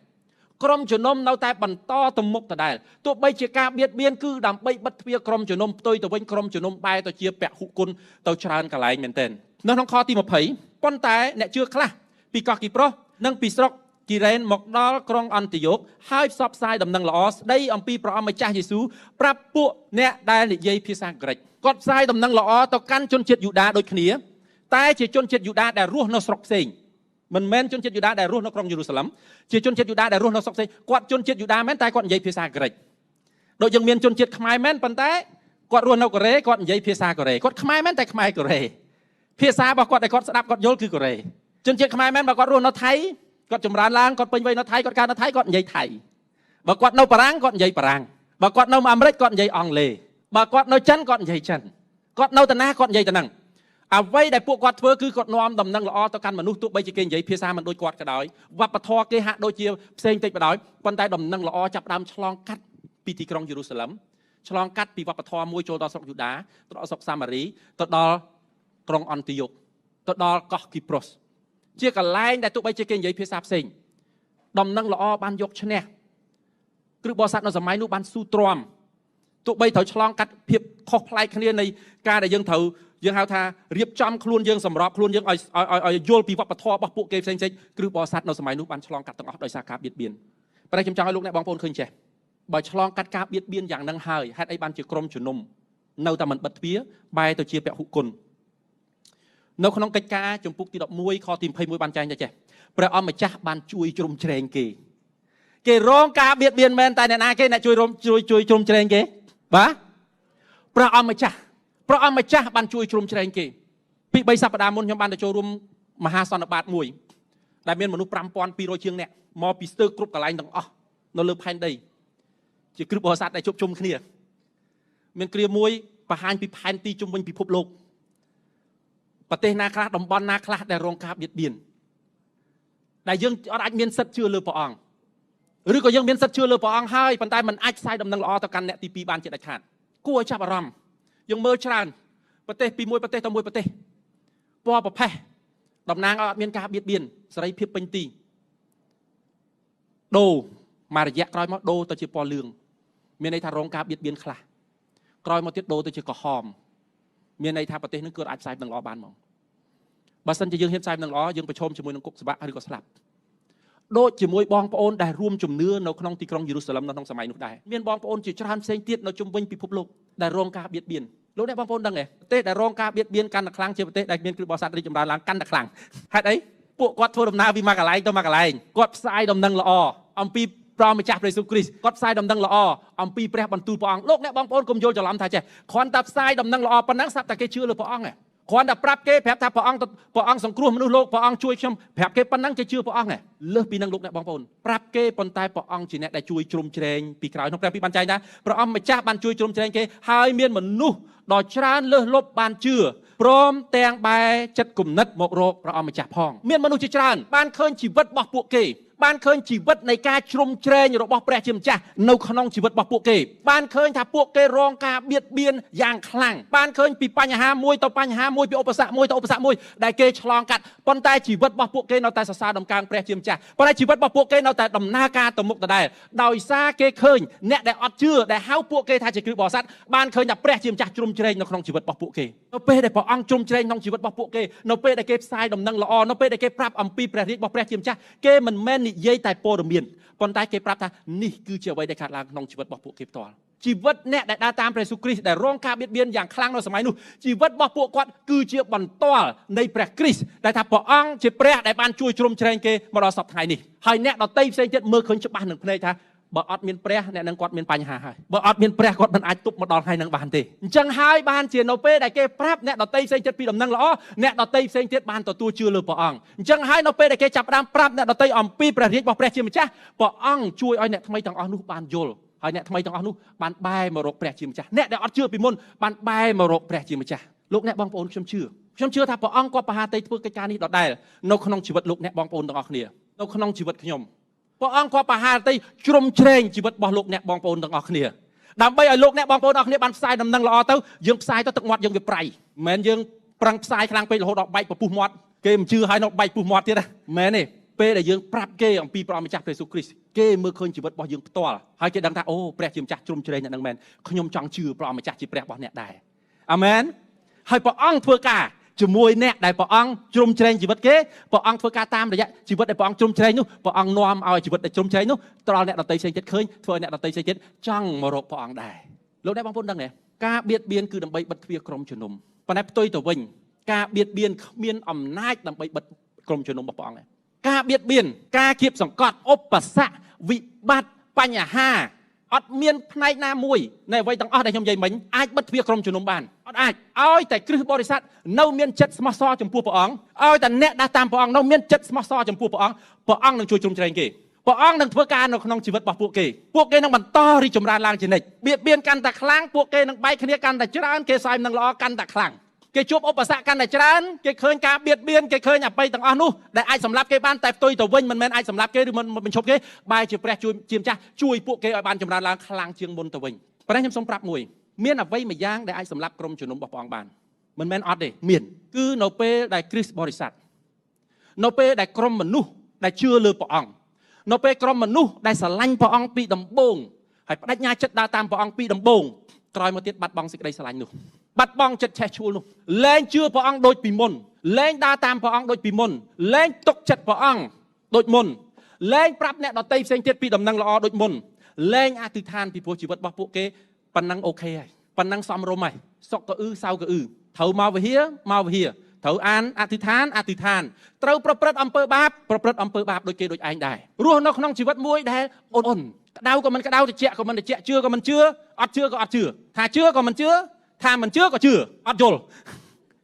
ក្រុមជំនុំនៅតែបន្តទៅមុខដដែលទោះបីជាការបៀតបៀនគឺដើម្បីបិទទ្វារក្រុមជំនុំផ្ទុយទៅវិញក្រុមជំនុំបែរទៅជាពហុគុណទៅច្រើនកន្លែងមែនទែននៅក្នុងខទី20ប៉ុន្តែអ្នកជឿខ្លះពីកោះគីប្រុសនិងពីស្រុកគីរ៉េនមកដល់ក្រុងអន្តិយ៉ូកហើយផ្សព្វផ្សាយដំណឹងល្អស្ដីអំពីព្រះអង្គម្ចាស់យេស៊ូវប្រាប់ពួកអ្នកដែលនិយាយភាសាក្រិចគាត់ផ្សាយដំណឹងល្អទៅកាន់ជនជាតិយូដាដូចគ្នាតែជាជនជាតិយូដាដែលរស់នៅស្រុកផ្សេងមិនមែនជនជាតិយូដាដែលរស់នៅក្រុងយេរូសាឡិមជាជនជាតិយូដាដែលរស់នៅស្រុកផ្សេងគាត់ជនជាតិយូដាមែនតែគាត់និយាយភាសាក្រិចដូចយើងមានជនជាតិខ្មែរមែនប៉ុន្តែគាត់រស់នៅកូរ៉េគាត់និយាយភាសាកូរ៉េគាត់ខ្មែរមែនតែខ្មែរកូរ៉េភាសារបស់គាត់ដែលគាត់ស្ដាប់គាត់យល់គឺកូរ៉េជនជាតិខ្មែរមែនបើគាត់រស់នៅថៃគាត់ចម្រើនឡើងគាត់ពេញវ័យនៅថៃគាត់កើតនៅថៃគាត់និយាយថៃបើគាត់នៅបារាំងគាត់និយាយបារាំងបើគាត់នៅអាមេរិកគាត់និយាយអង់គ្លេសបើគាត់នៅចិនគាត់និយាយចិនគាត់នៅតាណាគាត់និយាយតាហ្នឹងអ្វីដែលពួកគាត់ធ្វើគឺគាត់នាំដំណឹងល្អទៅកាន់មនុស្សទោះបីជាគេនិយាយភាសាមិនដូចគាត់ក៏ដោយវប្បធម៌គេហាក់ដូចជាផ្សេងតិចក៏ដោយប៉ុន្តែដំណឹងល្អចាប់ដើមឆ្លងកាត់ពីទីក្រុងយេរូសាឡិមឆ្លងកាត់ពីវប្បធម៌មួយចូលដល់ស្រុកយូដាទៅដល់ស្រុកសាមារីទៅដល់ក្រុងអន្តិយ៉ូកទៅដល់កោះគីប្រុសជាកន្លែងដែលទោះបីជាគេនិយាយភាសាផ្សេង ដំណឹងល្អបានយកឈ្នះគ្រឹះបរិស័ទនៅសម័យនោះបានស៊ូទ្រាំទោះបីត្រូវឆ្លងកាត់ភាពខុសប្លែកគ្នានៃការដែលយើងត្រូវយើងហៅថារៀបចំខ្លួនយើងសម្របខ្លួនយើងឲ្យយល់ពីវប្បធម៌របស់ពួកគេផ្សេងៗគ្រឹះបរិស័ទនៅសម័យនោះបានឆ្លងកាត់ទាំងអស់ដោយសារការបៀតបៀនប៉ុន្តែខ្ញុំចង់ឲ្យលោកអ្នកបងប្អូនឃើញចេះបើឆ្លងកាត់ការបៀតបៀនយ៉ាងហ្នឹងហើយហេតុអីបានជាក្រុមជំនុំនៅតែមិនបិទទ្វារបែរទៅជាពហុគុណនៅក្នុងកិច្ចការជំពូកទី11ខទី21បានចែងទៅចេះព្រះអង្គម្ចាស់បានជួយជ្រោមជ្រែងគេរងការបៀតបៀនមែនតែអ្នកណាគេអ្នកជួយជ្រោមជ្រែងគេបាទព្រះអង្គម្ចាស់បានជួយជ្រោមជ្រែងគេពី3សប្តាហ៍មុនខ្ញុំបានទៅចូលរួមមហាសន្និបាតមួយដែលមានមនុស្ស 5200 ជាងអ្នកមកពីស្ទើរគ្រប់កន្លែងទាំងអស់នៅលើផែនដីជាគ្រឹះបរិស័ទដែលជួបជុំគ្នាមានគ្រាមួយបង្ហាញពីផែនទីជុំវិញពិភពលោកប្រទេសណាខ្លះតំបន់ណាខ្លះដែលរងការបៀតបៀនដែលយើងអាចមានសិទ្ធិជឿលើព្រះអង្គឬក៏យើងមានសិទ្ធិជឿលើព្រះអង្គហើយប៉ុន្តែมันអាចផ្សាយដំណឹងល្អទៅកាន់អ្នកទី2បានជាដាច់ខាតគួរឲ្យចាប់អារម្មណ៍យើងមើលច្រើនប្រទេសពីមួយប្រទេសទៅមួយប្រទេសពណ៌ប្រផេះតំណាងឲ្យអត់មានការបៀតបៀនសេរីភាពពេញទីដូរមករយៈក្រោយមកដូរទៅជាពណ៌លឿងមានន័យថារងការបៀតបៀនខ្លះក្រោយមកទៀតដូរទៅជាក្រហមមានន័យថាប្រទេសនឹងគឺអាចផ្សាយដំណឹងល្អបានហ្មងបើសិនជាយើងហ៊ានផ្សាយដំណឹងល្អយើងប្រឈមជាមួយនឹងគុកសម្បាក់ឬក៏ស្លាប់ដូចជាមួយបងប្អូនដែលរួមជំនឿនៅក្នុងទីក្រុងយេរូសាឡឹមនៅក្នុងសម័យនោះដែរមានបងប្អូនជាច្រើនផ្សេងទៀតនៅជុំវិញពិភពលោកដែលរងការបៀតបៀនលោកអ្នកបងប្អូនដឹងទេប្រទេសដែលរងការបៀតបៀនកាន់តែខ្លាំងជាប្រទេសដែលមានគ្រឹះបរិស័ទរីកចម្រើនឡើងកាន់តែខ្លាំងហេតុអីពួកគាត់ធ្វើដំណើរពីមួយកន្លែងទៅមួយកន្លែងគាត់ផ្សាយដំណឹងល្អអំពីព្រះម្ចាស់ព្រះយេស៊ូវគ្រីស្ទគាត់ផ្សាយដំណឹងល្អអំពីព្រះបន្ទូលព្រះអង្គលោកអ្នកបងប្អូនកុំយល់ច្រឡំថាចេះគ្រាន់តែផ្សាយដំណឹងល្អប៉ុណ្ណឹងស្រាប់តែគេជឿលើព្រះអង្គឯងគ្រាន់តែប្រាប់គេប្រាប់ថាព្រះអង្គសង្គ្រោះមនុស្សលោកព្រះអង្គជួយខ្ញុំប្រាប់គេប៉ុណ្ណឹងគេជឿព្រះអង្គឯងលើសពីនឹងលោកអ្នកបងប្អូនប្រាប់គេប៉ុន្តែព្រះអង្គជាអ្នកដែលជួយជ្រោមជ្រែងពីក្រោយនោះព្រះពីបានចែងថាព្រះអង្គម្ចាស់បានជួយជ្រោមជ្រែងគេហើយមានមនុស្សដ៏ច្រើនលើសលប់បានជឿព្រមទាំងបែរចិត្តគំនិតមករកព្រះអង្គម្ចាស់ផងមានមនុស្សជាច្រើនបានឃើញជីវិតរបស់ពួកគេបានឃើញជីវិតនៃការជ្រោមជ្រែងរបស់ព្រះជាម្ចាស់នៅក្នុងជីវិតរបស់ពួកគេបានឃើញថាពួកគេរងការបៀតបៀនយ៉ាងខ្លាំងបានឃើញពីបញ្ហាមួយទៅបញ្ហាមួយពីឧបសគ្គមួយទៅឧបសគ្គមួយដែលគេឆ្លងកាត់ប៉ុន្តែជីវិតរបស់ពួកគេនៅតែសរសើរដំណើរព្រះជាម្ចាស់ប៉ុន្តែជីវិតរបស់ពួកគេនៅតែដំណើរការទៅមុខដដែលដោយសារគេឃើញអ្នកដែលអត់ជឿដែលហៅពួកគេថាជាគ្រឹះបរិស័ទបានឃើញថាព្រះជាម្ចាស់ជ្រោមជ្រែងនៅក្នុងជីវិតរបស់ពួកគេនៅពេលដែលព្រះអង្គជ្រោមជ្រែងក្នុងជីវិតរបស់ពួកគេនៅពេលដែលគេផ្សាយដំណឹងល្អនៅពេលដែលគេប្រាប់អំពីព្រះរាជរបស់ព្រះជាម្ចាស់គេមិនមែននិយាយតែព័ត៌មានប៉ុន្តែគេប្រាប់ថានេះគឺជាអ្វីដែលកើតឡើងក្នុងជីវិតរបស់ពួកគេផ្ទាល់ជីវិតអ្នកដែលដើរតាមព្រះយេស៊ូវគ្រីស្ទដែលរងការបៀតបៀនយ៉ាងខ្លាំងនៅសម័យនោះជីវិតរបស់ពួកគាត់គឺជាបន្ទាល់នៃព្រះគ្រីស្ទដែលថាព្រះអង្គជាព្រះដែលបានជួយជ្រោមជ្រែងគេមកដល់សប្តាហ៍នេះហើយអ្នកដទៃផ្សេងទៀតមើលឃើញច្បាស់នឹងភ្នែកថាបើអត់មានព្រះអ្នកនឹងគាត់មានបញ្ហាហើយបើអត់មានព្រះគាត់មិនអាចទប់មកដល់ថ្ងៃនឹងបានទេអញ្ចឹងហើយបានជានៅពេលដែលគេប្រាប់អ្នកដទៃផ្សេងទៀតពីដំណឹងល្អអ្នកដទៃផ្សេងទៀតបានទទួលជឿលើព្រះអង្គអញ្ចឹងហើយនៅពេលដែលគេចាប់ផ្ដើមប្រាប់អ្នកដទៃអំពីព្រះរាជរបស់ព្រះជាម្ចាស់ព្រះអង្គជួយឲ្យអ្នកថ្មីទាំងអស់នោះបានយល់ហើយអ្នកថ្មីទាំងអស់នោះបានបែរមករកព្រះជាម្ចាស់អ្នកដែលអត់ជឿពីមុនបានបែរមករកព្រះជាម្ចាស់លោកអ្នកបងប្អូនខ្ញុំជឿថាព្រះអង្គគាត់ប្រហាតីធ្វើកិច្ចការនេះដដែលនៅក្នុងជីវិតលោកអ្នកបងប្អូនទាំងអស់គ្នានៅក្នុងជីវិតខ្ញុំព្រះអង្គក៏ប្រហាតីជ្រោមជ្រែងជីវិតរបស់លោកអ្នកបងប្អូនទាំងអស់គ្នាដើម្បីឲ្យលោកអ្នកបងប្អូនទាំងអស់គ្នាបានផ្សាយដំណឹងល្អទៅយើងផ្សាយទៅទឹកមាត់យើងវាប្រៃមិនមែនយើងប្រឹងផ្សាយខ្លាំងពេករហូតដល់បែកពពុះមាត់គេមិនជឿហើយនៅបែកពុះមាត់ទៀតណាមិនមែនទេពេលដែលយើងប្រាប់គេអំពីព្រះម្ចាស់ព្រះយេស៊ូវគ្រីស្ទគេមើលឃើញជីវិតរបស់យើងផ្ទាល់ហើយគេដឹងថាអូព្រះជាម្ចាស់ជ្រោមជ្រែងអ្នកនឹងមែនខ្ញុំចង់ជឿព្រះម្ចាស់ជាព្រះរបស់អ្នកដែរអាមែនហើយព្រះអង្គធ្វើការជាមួយអ្នកដែលព្រះអង្គជ្រោមជ្រែងជីវិតគេព្រះអង្គធ្វើការតាមរយៈជីវិតដែលព្រះអង្គជ្រោមជ្រែងនោះព្រះអង្គនាំឲ្យជីវិតដែលជ្រោមជ្រែងនោះទៅដល់អ្នកដទៃផ្សេងទៀតឃើញធ្វើឲ្យអ្នកដទៃផ្សេងទៀតចង់មករកព្រះអង្គដែរលោកអ្នកបងប្អូនដឹងទេការបៀតបៀនគឺដើម្បីបិទទ្វារក្រុមជំនុំប៉ុន្តែផ្ទុយទៅវិញការបៀតបៀនគ្មានអំណាចដើម្បីបិទក្រុមជំនុំរបស់ព្រះអង្គទេការបៀតបៀនការគៀបសង្កត់ឧបសគ្គវិបត្តិបញ្ហាអត់មានផ្នែកណាមួយនៃអ្វីទាំងអស់ដែលខ្ញុំនិយាយមិញអាចបិទទ្វារក្រុមជំនុំបានអត់អាចឲ្យតែគ្រឹះបរិស័ទនៅមានចិត្តស្មោះសរចំពោះព្រះអង្គឲ្យតែអ្នកដែលតាមព្រះអង្គនៅមានចិត្តស្មោះសរចំពោះព្រះអង្គនឹងជួយជ្រោមជ្រែងគេព្រះអង្គនឹងធ្វើការនៅក្នុងជីវិតរបស់ពួកគេនឹងបន្តរីកចម្រើនឡើងជានិច្ចបៀតបៀនកាន់តែខ្លាំងពួកគេនឹងបែកគ្នាកាន់តែច្រើនគេសាយនឹងល្អកាន់តែខ្លាំងគេជួបឧបសគ្គកាន់តែច្រើនគេឃើញការបៀតបៀនគេឃើញអបិយទាំងអស់នោះដែលអាចសម្លាប់គេបានតែផ្ទុយទៅវិញមិនមែនអាចសម្លាប់គេឬមិនបញ្ឈប់គេបែរជាព្រះជួយជាម្ចាស់ជួយពួកគេឲ្យបានចម្រើនឡើងខ្លាំងជាងមុនទៅវិញប៉ុន្តែខ្ញុំសូមប្រាប់មួយមានអ្វីមួយយ៉ាងដែលអាចសម្លាប់ក្រុមជំនុំរបស់ព្រះអង្គបានមិនមែនអត់ទេមានគឺនៅពេលដែលគ្រីស្ទបរិស័ទនៅពេលដែលក្រុមមនុស្សដែលជឿលើព្រះអង្គ នៅពេលក្រុមមនុស្សដែលស្រឡាញ់ព្រះអង្គពីដំបូងហើយបដិញ្ញាចិត្តដើរតាមព្រះអង្គពីដំបូងក្រោយមកទៀតបាត់បង់សេចក្តីស្រឡាញ់នោះបាត់បង់ចិត្តឆេះឆួលនោះលែងជឿព្រះអង្គដូចពីមុនលែងដើរតាមព្រះអង្គដូចពីមុនលែងទុកចិត្តព្រះអង្គដូចមុនលែងប្រាប់អ្នកដទៃផ្សេងទៀតពីដំណឹងល្អដូចមុនលែងអធិដ្ឋានពីព្រោះជីវិតរបស់ពួកគេប៉ុណ្ណឹងអូខេហើយប៉ុណ្ណឹងសមរម្យហើយសុកក៏សៅក៏ត្រូវមកវិហារត្រូវអានអធិដ្ឋានត្រូវប្រព្រឹត្តអំពើបាបដូចគេដូចឯងដែររស់នៅក្នុងជីវិតមួយដែលអូនក្តៅក៏មិនក្តៅត្រជាក់ក៏មិនត្រជាក់ជឿក៏មិនជឿអត់ជឿក៏អត់ជឿថាជឿក៏មិនជឿថាមិនជឿក៏ជឿអត់យល់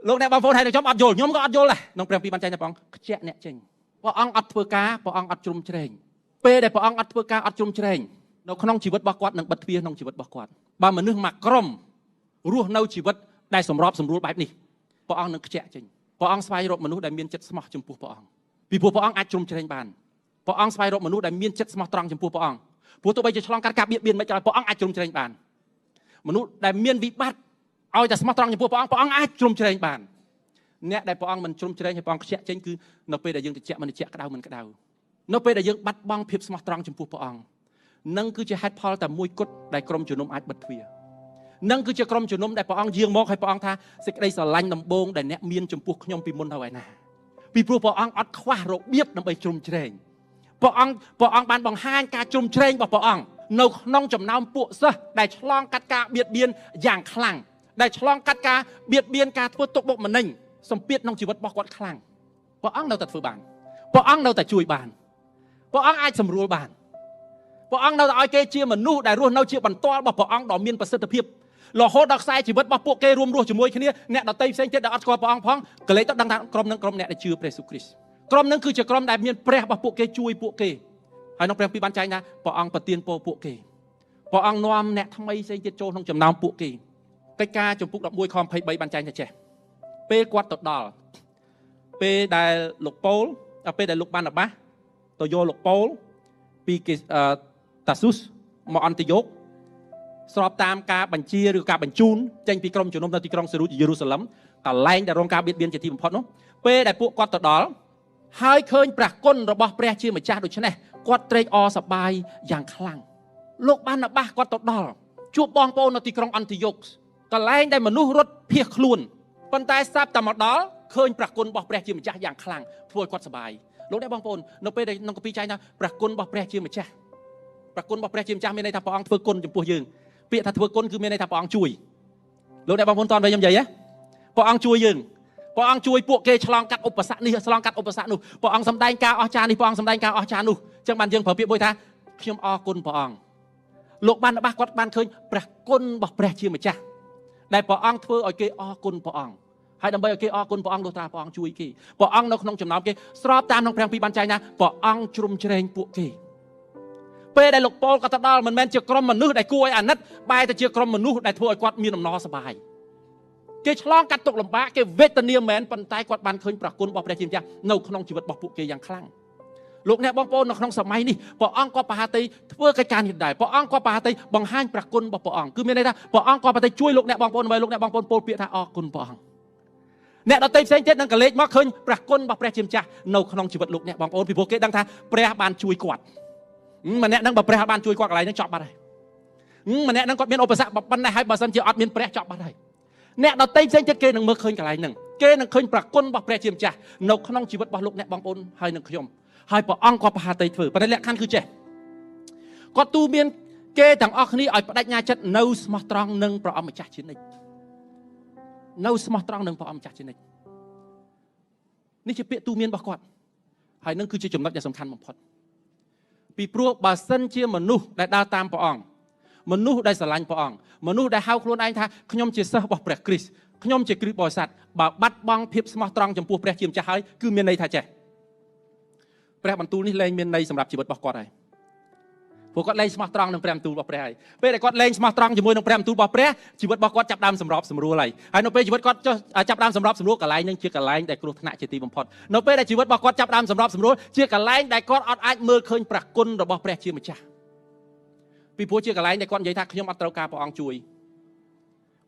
លោកអ្នកបងប្អូនហើយខ្ញុំអត់យល់ខ្ញុំក៏អត់យល់ដែរក្នុងព្រះគម្ពីរបានចែងថាព្រះអង្គខ្ជាក់អ្នកចេញព្រះអង្គអត់ធ្វើការព្រះអង្គអត់ជ្រុំជ្រែងពេលដែលព្រះអង្គអត់ធ្វើការអត់ជ្រុំជ្រែងនៅក្នុងជីវិតរបស់គាត់នឹងបិទទ្វារក្នុងជីវិតរបស់គាត់បើមនុស្សមួយក្រុមរស់នៅជីវិតដែលសម្របសម្រួលបែបនេះព្រះអង្គនឹងខ្ជាក់ចេញព្រះអង្គស្វែងរកមនុស្សដែលមានចិត្តស្មោះចំពោះព្រះអង្គពីព្រោះព្រះអង្គអាចជ្រុំជ្រែងបានព្រះអង្គស្វែងរកមនុស្សដែលមានចិត្តស្មោះត្រង់ចំពោះព្រះអង្គព្រោះទោះបីជាឆ្លងកាត់ការបៀតបៀនមិនក៏ព្រះអង្គអាចជ្រុំជ្រែងបានមនុស្សដែលមានវិបត្តិឲ្យតែស្មោះត្រង់ចំពោះព្រះអង្គអាចជ្រុំជ្រែងបានអ្នកដែលព្រះអង្គមិនជ្រុំជ្រែងឲ្យព្រះអង្គខ្ជាក់ចេញគឺនៅពេលដែលយើងត្រជាក់មិនត្រជាក់ក្តៅមិនក្តៅនៅពេលដែលយើងបាត់បង់ភាពស្មោះត្រង់ចំពោះព្រះអង្គនឹងគឺជាហេតុផលតែមួយគត់ដែលក្រុមជំនុំអាចបិទទ្វារនឹងគឺជាក្រុមជំនុំដែលព្រះអង្គយាងមកឲ្យព្រះអង្គថាសេចក្តីស្រឡាញ់ដំបូងដែលអ្នកមានចំពោះខ្ញុំពីមុនទៅឯណាពីព្រោះព្រះអង្គអត់ខ្វះរបៀបដើម្បីជ្រុំជ្រែងព្រះអង្គបានបង្ហាញការជ្រុំជ្រែងរបស់ព្រះអង្គនៅក្នុងចំណោមពួកសិស្សដែលឆ្លងកាត់ការបៀតបៀនយ៉ាងខ្លាំងដែលឆ្លងកាត់ការបៀតបៀនការធ្វើទុកបុកម្នេញសម្ពាធក្នុងជីវិតរបស់គាត់ខ្លាំងព្រះអង្គនៅតែធ្វើបានព្រះអង្គនៅតែជួយបានព្រះអង្គអាចសម្រួលបានព្រះអង្គនៅតែឲ្យគេជាមនុស្សដែលរស់នៅជាបន្ទាល់របស់ព្រះអង្គដ៏មានប្រសិទ្ធភាពរហូតដល់ខ្សែជីវិតរបស់ពួកគេរួមរស់ជាមួយគ្នាអ្នកដទៃផ្សេងទៀតដែលអត់ស្គាល់ព្រះអង្គផងក៏លេចទៅដឹងថាក្រុមនឹងក្រុមអ្នកដែលជឿព្រះយេស៊ូវគ្រីស្ទក្រុមនឹងគឺជាក្រុមដែលមានព្រះរបស់ពួកគេជួយពួកគេហើយក្នុងព្រះគម្ពីរបានចែងថាព្រះអង្គប្រទានពរពួកគេព្រះអង្គនាំអ្នកថ្មីផ្សេងទៀតចូលក្នុងចំណោមពួកគេកិច្ចការចំពុក11ខ23បានចែងថាចេះពេលគាត់ទៅដល់ពេលដែលលោកប៉ូលពេលដែលលោកបានបាសទៅយកលោកប៉ូលពីតាស៊ូសមកអន្តិយ៉ូកស្របតាមការបញ្ជាឬការបញ្ជូនចេញពីក្រុមជំនុំនៅទីក្រុងសេរុយេរូសាឡឹមកន្លែងដែលរងការបៀតបៀនជាទីបំផុតនោះពេលដែលពួកគាត់ទៅដល់ហើយឃើញព្រះគុណរបស់ព្រះជាម្ចាស់ដូច្នេះគាត់ត្រេកអរសប្បាយយ៉ាងខ្លាំងលោកបានបាសគាត់ទៅដល់ជួបបងប្អូននៅទីក្រុងអន្តិយ៉ូកកន្លែងដែលមនុស្សរត់ភៀសខ្លួនប៉ុន្តែស្រាប់តែមកដល់ឃើញព្រះគុណរបស់ព្រះជាម្ចាស់យ៉ាងខ្លាំងធ្វើឲ្យគាត់សប្បាយលោកអ្នកបងប្អូននៅពេលដែលក្នុងគម្ពីរចែងថាព្រះគុណរបស់ព្រះជាម្ចាស់ព្រះគុណរបស់ព្រះជាម្ចាស់មានន័យថាព្រះអង្គធ្វើគុណចំពោះយើងពាក្យថាធ្វើគុណគឺមានន័យថាព្រះអង្គជួយលោកអ្នកបងប្អូនតើខ្ញុំនិយាយព្រះអង្គជួយយើងព្រះអង្គជួយពួកគេឆ្លងកាត់ឧបសគ្គនេះឆ្លងកាត់ឧបសគ្គនោះព្រះអង្គសម្ដែងការអស្ចារ្យនេះព្រះអង្គសម្ដែងការអស្ចារ្យនោះអញ្ចឹងបានយើងប្រើពាក្យមួយថាខ្ញុំអរគុណព្រះអង្គលោកបានបាសគាត់បានឃើញព្រះគុណរបស់ព្រះជាម្ចាស់ដែលព្រះអង្គធ្វើឲ្យគេអរគុណព្រះអង្គហើយដើម្បីឲ្យគេអរគុណព្រះអង្គនោះថាព្រះអង្គជួយគេព្រះអង្គនៅក្នុងចំណោមគេស្របតាមក្នុងព្រះគម្ពីរបានចែងថាព្រះអង្គជ្រុំជ្រែងពួកគេពេលដែលលោកប៉ូលក៏ទៅដល់មិនមែនជាក្រុមមនុស្សដែលគួរឲ្យអាណិតបែរទៅជាក្រុមមនុស្សដែលធ្វើឲ្យគាត់មានអំណរសប្បាយគេឆ្លងកាត់ទុក្ខលំបាកគេវេទនាមែនប៉ុន្តែគាត់បានឃើញព្រះគុណរបស់ព្រះជាម្ចាស់នៅក្នុងជីវិតរបស់ពួកគេយ៉ាងខ្លាំងលោកអ្នកបងប្អូននៅក្នុងសម័យនេះព្រះអង្គក៏ប្រហែលតែធ្វើកិច្ចការនេះដែរព្រះអង្គក៏ប្រហែលតែបង្ហាញព្រះគុណរបស់ព្រះអង្គគឺមានន័យថាព្រះអង្គក៏ប្រហែលតែជួយលោកអ្នកបងប្អូនដើម្បីលោកអ្នកបងប្អូនពោលពាក្យថាអរគុណព្រះអង្គអ្នកដទៃផ្សេងទៀតនឹងកលេចមកឃើញព្រះគុណរបស់ព្រះជាម្ចាស់នៅក្នុងជីវិតលោកអ្នកបងប្អូនពីព្រោះគេដឹងថាព្រះបានជួយគាត់ម្នាក់នឹងបើព្រះបានជួយគាត់កន្លែងហ្នឹងចប់បាត់ហើយម្នាក់នឹងគាត់មានឧបសគ្គប៉ុណ្ណេះហើយបើសិនជាអត់មានព្រះចប់បាត់ហើយអ្នកដទៃផ្សេងទៀតគេនឹងមើលឃើញកន្លែងហ្នឹងគេនឹងឃើញព្រះគុណរបស់ព្រះជាម្ចាស់នៅក្នុងជីវិតរបស់លោកអ្នកបងប្អូនហើយនឹងខ្ញុំហើយព្រះអង្គក៏ប្រហាតីធ្វើប៉ុន្តែលក្ខខណ្ឌគឺចេះគាត់ទូមានគេទាំងអស់គ្នាឲ្យបដិញ្ញាចិត្តនៅស្មោះត្រង់នឹងព្រះអង្គម្ចាស់ជានិច្ចនៅស្មោះត្រង់នឹងព្រះអង្គម្ចាស់ជានិច្ចនេះជាពាក្យទូមានរបស់គាត់ហើយនឹងគឺជាចំណុចដែលសំខាន់បំផុតពីព្រោះបើសិនជាមនុស្សដែលដើរតាមព្រះអង្គមនុស្សដែលស្រឡាញ់ព្រះអង្គមនុស្សដែលហៅខ្លួនឯងថាខ្ញុំជាសិស្សរបស់ព្រះគ្រីស្ទខ្ញុំជាគ្រីស្ទបរិស័ទបើបាត់បង់ភាពស្មោះត្រង់ចំពោះព្រះជាម្ចាស់ហើយគឺមានន័យថាចេះព្រះបន្ទូលនេះលែងមានន័យសម្រាប់ជីវិតរបស់គាត់ហើយព្រោះគាត់លែងស្មោះត្រង់នឹងព្រះបន្ទូលរបស់ព្រះហើយពេលដែលគាត់លែងស្មោះត្រង់ជាមួយនឹងព្រះបន្ទូលរបស់ព្រះជីវិតរបស់គាត់ចាប់ដើមសម្របសម្រួលហើយនៅពេលជីវិតគាត់ចាប់ដើមសម្របសម្រួលកន្លែងនឹងជាកន្លែងដែលគ្រោះថ្នាក់ជាទីបំផុតនៅពេលដែលជីវិតរបស់គាត់ចាប់ដើមសម្របសម្រួលជាកន្លែងដែលគាត់អត់អាចមើលឃើញព្រះគុណរបស់ព្រះជាម្ចាស់ពីព្រោះជាកន្លែងដែលគាត់និយាយថាខ្ញុំអត់ត្រូវការព្រះអង្គជួយ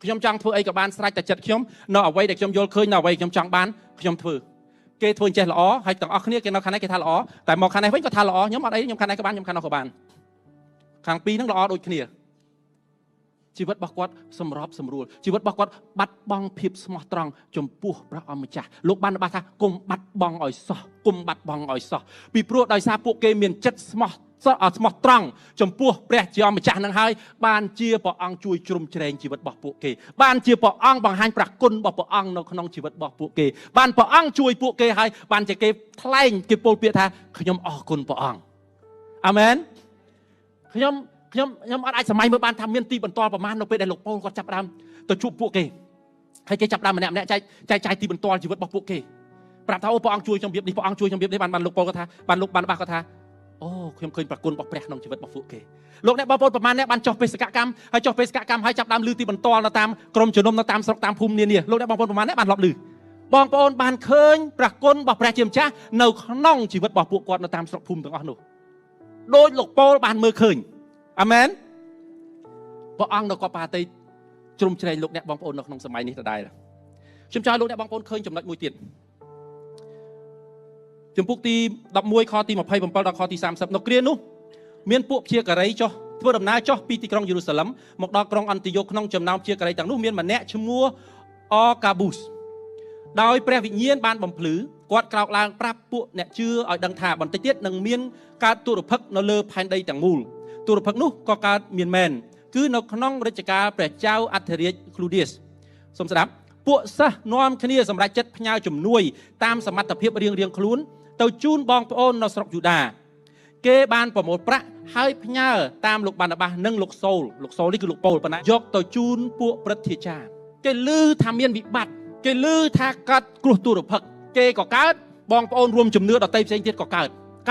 ខ្ញុំចង់ធ្វើអីក៏បានស្រេចតែចិត្តខ្ញុំនៅអ្វីដែលខ្ញុំយល់ឃើញនៅអ្វីខ្ញុំចង់បានខ្ញុំធ្វើ គេធ្វើចេះល្អហើយទាំងអស់គ្នាគេនៅខាងនេះគេថាល្អតែមកខាងនេះវិញក៏ថាល្អខ្ញុំអត់អីខ្ញុំខាងនេះក៏បានខ្ញុំខាងនោះក៏បានខាងពីរហ្នឹងល្អដូចគ្នាជីវិតរបស់គាត់សម្របសម្រួលជីវិតរបស់គាត់បាត់បង់ភាពស្មោះត្រង់ចំពោះព្រះអម្ចាស់លោកបានបាសថាគុំបាត់បង់ឲ្យសោះគុំបាត់បង់ឲ្យសោះពីព្រោះដោយសារពួកគេមានចិត្តស្មោះត្រង់ចំពោះព្រះជាអម្ចាស់នឹងហើយបានជាព្រះអង្គជួយជ្រោមជ្រែងជីវិតរបស់ពួកគេបានជាព្រះអង្គបង្ហាញព្រះគុណរបស់ព្រះអង្គនៅក្នុងជីវិតរបស់ពួកគេបានព្រះអង្គជួយពួកគេហើយបានជាគេថ្លែងគេពោលពាក្យថាខ្ញុំអរគុណព្រះអង្គអាមែនខ្ញុំអត់អាចសម័យមើលបានថាមានទីបន្ទាល់ប្រមាណនៅពេលដែលលោកប៉ូលគាត់ចាប់ផ្ដើមទៅជួបពួកគេហើយគេចាប់ផ្ដើមម្នាក់ចែកចាយទីបន្ទាល់ជីវិតរបស់ពួកគេប្រាប់ថាអូព្រះអង្គជួយខ្ញុំរៀបនេះព្រះអង្គជួយខ្ញុំរៀបនេះបានលោកប៉ូលគាត់ថាបានលោកបានបាសគាត់ថាអូខ្ញុំឃើញប្រគុណរបស់ព្រះក្នុងជីវិតរបស់ពួកគេលោកអ្នកបងប្អូនប្រមាណអ្នកបានចុះបេសកកម្មហើយចុះបេសកកម្មហើយចាប់ដើមលឺទីបន្ទាល់នៅតាមក្រុមជំនុំនៅតាមស្រុកតាមភូមិនានាលោកអ្នកបងប្អូនប្រមាណអ្នកបានលប់លឺបងប្អូនបានឃើញប្រគុណរបស់ព្រះជាម្ចាស់នៅក្នុងជីវិតរបស់ពួកគាត់នៅតាមស្រុកភូមិទាំងអស់នោះដោយលោកប៉ូលបានមើលឃើញអាមែនព្រះអង្គនៅកបាតីជ្រុំជ្រែងលោកអ្នកបងប្អូននៅក្នុងសម័យនេះដដែលខ្ញុំចង់ឲ្យលោកអ្នកបងប្អូនឃើញចំណុចមួយទៀតជំពូកទី11ខទី27ដល់ខទី30នៅគ្រានោះមានពួកព្យាការីចុះធ្វើដំណើរចុះពីទីក្រុងយេរូសាឡិមមកដល់ក្រុងអន្តិយ៉ូសក្នុងចំណោមព្យាការីទាំងនោះមានម្នាក់ឈ្មោះអកាប៊ូសដោយព្រះវិញ្ញាណបានបំភ្លឺគាត់ក្រោកឡើងប្រាប់ពួកអ្នកជឿឲ្យដឹងថាបន្តិចទៀតនឹងមានកើតទុរភិក្សនៅលើផែនដីទាំងមូលទុរភិក្សនោះក៏កើតមានមែនគឺនៅក្នុងរាជការព្រះចៅអធិរាជក្លូឌៀសសូមស្ដាប់ពួកសិស្សនាំគ្នាសម្រេចចិត្តផ្ញើជំនួយតាមសមត្ថភាពរៀងខ្លួនទៅជូនបងប្អូននៅស្រុកយូដាគេបានប្រមូលប្រាក់ហើយផ្ញើតាមលោកបាណាបាសនិងលោកសូលនេះគឺលោកប៉ូលប៉ុណ្ណាយកទៅជូនពួកព្រឹទ្ធាចារ្យគេឮថាមានវិបត្តិគេឮថាកើតគ្រោះទុរភិក្សគេក៏កើតបងប្អូនរួមជំនឿដទៃផ្សេងទៀតក៏ក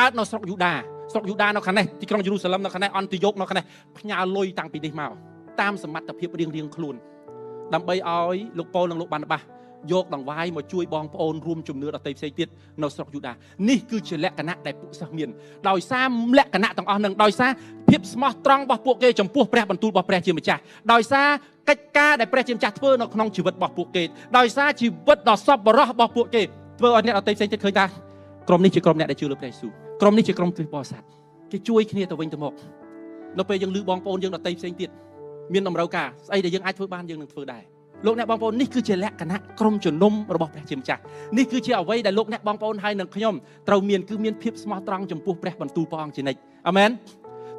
ើតនៅស្រុកយូដានៅខាងនេះទីក្រុងយេរូសាឡិមនៅខាងនេះអន្តិយ៉ូសនៅខាងនេះផ្ញើលុយតាំងពីនេះមកតាមសមត្ថភាពរៀងខ្លួនដើម្បីឲ្យលោកប៉ូលនិងលោកបាណាបាសយកដង្វាយមកជួយបងប្អូនរួមជំនឿដទៃផ្សេងទៀតនៅស្រុកយូដានេះគឺជាលក្ខណៈដែលពួកសិស្សមានដោយសារលក្ខណៈទាំងអស់នឹងដោយសារភាពស្មោះត្រង់របស់ពួកគេចំពោះព្រះបន្ទូលរបស់ព្រះជាម្ចាស់ដោយសារកិច្ចការដែលព្រះជាម្ចាស់ធ្វើនៅក្នុងជីវិតរបស់ពួកគេដោយសារជីវិតដ៏សប្បុរសរបស់ពួកគេធ្វើឲ្យអ្នកដទៃផ្សេងទៀតឃើញថាក្រុមនេះជាក្រុមអ្នកដែលជឿលើព្រះយេស៊ូវក្រុមនេះជាក្រុមព្រះបរិស័ទគេជួយគ្នាទៅវិញទៅមកនៅពេលយើងឮបងប្អូនយើងដទៃផ្សេងទៀតមានតម្រូវការស្អីដែលយើងអាចធ្វើបានយើងនឹងធ្វើដែរលោកអ្នកបងប្អូននេះគឺជាលក្ខណៈក្រុមជំនុំរបស់ព្រះជាម្ចាស់នេះគឺជាអ្វីដែលលោកអ្នកបងប្អូនហើយនឹងខ្ញុំត្រូវមានគឺមានភាពស្មោះត្រង់ចំពោះព្រះបន្ទូលព្រះអង្គជានិច្ចអាមែន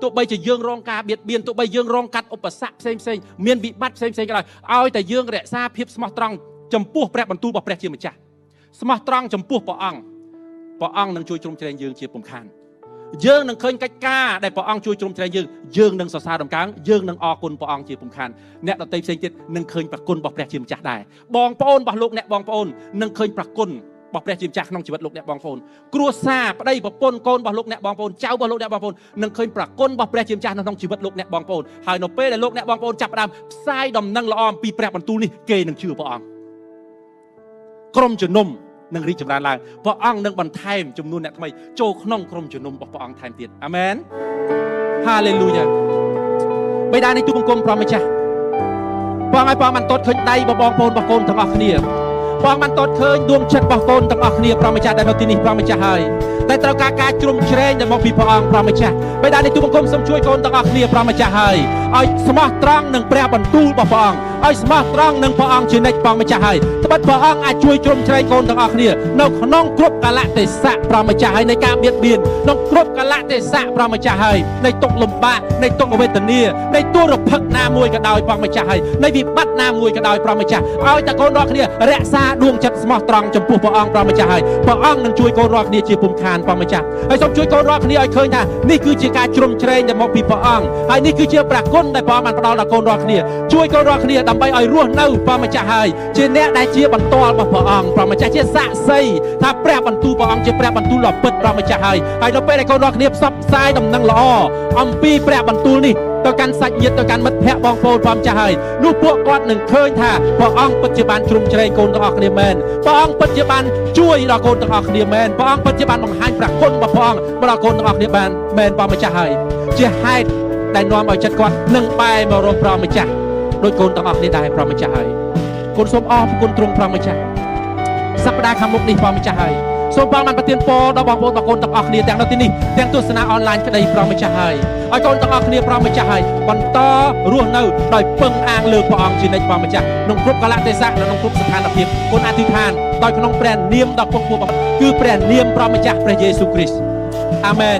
ទោះបីជាយើងរងការបៀតបៀនទោះបីយើងរងកាត់ឧបសគ្គផ្សេងមានវិបត្តិផ្សេងក៏ដោយឲ្យតែយើងរក្សាភាពស្មោះត្រង់ចំពោះព្រះបន្ទូលរបស់ព្រះជាម្ចាស់ស្មោះត្រង់ចំពោះព្រះអង្គនឹងជួយជ្រោមជ្រែងយើងជាពុំខានយើងនឹងឃើញកិច្ចការដែលព្រះអង្គជួយជ្រោមជ្រែងយើងនឹងសរសើរដំកើងយើងនឹងអរគុណព្រះអង្គជាពុំខានអ្នកដទៃផ្សេងទៀតនឹងឃើញប្រគុណរបស់ព្រះជាម្ចាស់ដែរបងប្អូនរបស់លោកអ្នកបងប្អូននឹងឃើញប្រគុណរបស់ព្រះជាម្ចាស់ក្នុងជីវិតលោកអ្នកបងប្អូនគ្រួសារប្តីប្រពន្ធកូនរបស់លោកអ្នកបងប្អូនចៅរបស់លោកអ្នកបងប្អូននឹងឃើញប្រគុណរបស់ព្រះជាម្ចាស់នៅក្នុងជីវិតលោកអ្នកបងប្អូនហើយនៅពេលដែលលោកអ្នកបងប្អូនចាប់ផ្ដើមផ្សាយដំណឹងល្អអំពីព្រះបន្ទូលនេះគេនឹងជឿព្រះអង្គក្រុមជំនុំនឹងរីកចម្រើនឡើងព្រះអង្គនឹងបន្ថែមចំនួនអ្នកថ្មីចូលក្នុងក្រុមជំនុំរបស់ព្រះអង្គថែមទៀតអាមែនហាឡេលូយ៉ាបិតានៃទូលបង្គំព្រះម្ចាស់ព្រះអង្គឲ្យព្រះអង្គបានតតឃើញដៃបងប្អូនរបស់កូនទាំងអស់គ្នាព្រះអង្គបានតតឃើញដួងចិត្តរបស់កូនទាំងអស់គ្នាព្រះម្ចាស់ដែលនៅទីនេះព្រះម្ចាស់ហើយតែត្រូវការជ្រោមជ្រែងដែលមកពីព្រះអង្គព្រះម្ចាស់បិតានៃទូលបង្គំសូមជួយកូនទាំងអស់គ្នាព្រះម្ចាស់ហើយឲ្យស្មោះត្រង់នឹងព្រះបន្ទូលរបស់ព្រះអង្គឲ្យស្មោះត្រង់នឹងព្រះអង្គជានិច្ចព្រះម្ចាស់ហើយត្បិតព្រះអង្គអាចជួយជ្រោមជ្រែងកូនទាំងអស់គ្នានៅក្នុងគ្រប់កាលៈទេសៈព្រះម្ចាស់ហើយនៃការបៀតបៀនក្នុងគ្រប់កាលៈទេសៈព្រះម្ចាស់ហើយនៃទុក្ខលំបាកនៃទុក្ខវេទនានៃទុរភិក្សណាមួយក៏ដោយព្រះម្ចាស់ហើយនៃវិបត្តិណាមួយក៏ដោយព្រះម្ចាស់ឲ្យតែកូនរាល់គ្នារក្សាដួងចិត្តស្មោះត្រង់ចំពោះព្រះអង្គព្រះម្ចាស់ហើយព្រះអង្គនឹងជួយកូនរាល់គ្នាជាពុំខានព្រះម្ចាស់ហើយសូមជួយកូនរាល់គ្នាឲ្យឃើញថានេះគឺជាការជ្រោមជ្រែងដែលមកពីព្រះអង្គហើយនេះគឺជាព្រះគុណដែលព្រះអង្គបានផ្ដល់ដល់កូនរាល់គ្នាជួយកូនរាល់គ្នាដើម្បីឲ្យរស់នៅព្រះម្ចាស់ហើយជាអ្នកដែលជាបន្ទាល់របស់ព្រះអង្គព្រះម្ចាស់ជាសាក្សីថាព្រះបន្ទូលព្រះអង្គជាព្រះបន្ទូលដ៏ពិតព្រះម្ចាស់ហើយនៅពេលដែលកូនរាល់គ្នាផ្សព្វផ្សាយដំណឹងល្អអំពីព្រះបន្ទូលនេះទៅកាន់សាច់ញាតិទៅកាន់មិត្តភ័ក្តិបងប្អូនព្រះម្ចាស់ហើយនោះពួកគាត់នឹងឃើញថាព្រះអង្គពិតជាបានជ្រោមជ្រែងកូនទាំងអស់គ្នាមែនព្រះអង្គពិតជាបានជួយដល់កូនទាំងអស់គ្នាមែនព្រះអង្គពិតជាបានបង្ហាញព្រះគុណរបស់ព្រះអង្គដល់កូនទាំងអស់គ្នាបានមែនព្រះម្ចាស់ហើយជាហេតុដែលនាំឲ្យចិត្តគាត់នឹងបែរមករកព្រះម្ចាស់ដោយកូនទាំងអស់គ្នាដែរព្រះម្ចាស់ហើយកូនសូមអរគុណទ្រង់ព្រះម្ចាស់សប្តាហ៍ខាងមុខនេះព្រះម្ចាស់ហើយ សូមបងបានប្រទានពរដល់បងប្អូនបងប្អូនទាំងអស់គ្នាទាំងនៅទីនេះទាំងទស្សនាអនឡាញក្តីព្រះម្ចាស់ហើយឲ្យកូនទាំងអស់គ្នាព្រះម្ចាស់ហើយបន្តរស់នៅដោយពឹងអាងលើព្រះអង្គជានិច្ចព្រះម្ចាស់ក្នុងគ្រប់កាលៈទេសៈនិងក្នុងគ្រប់ស្ថានភាពគុណអធិដ្ឋានដោយក្នុងព្រះនាមដ៏គង់គួរបំផុតគឺព្រះនាមព្រះម្ចាស់ព្រះយេស៊ូវគ្រីស្ទអាមែន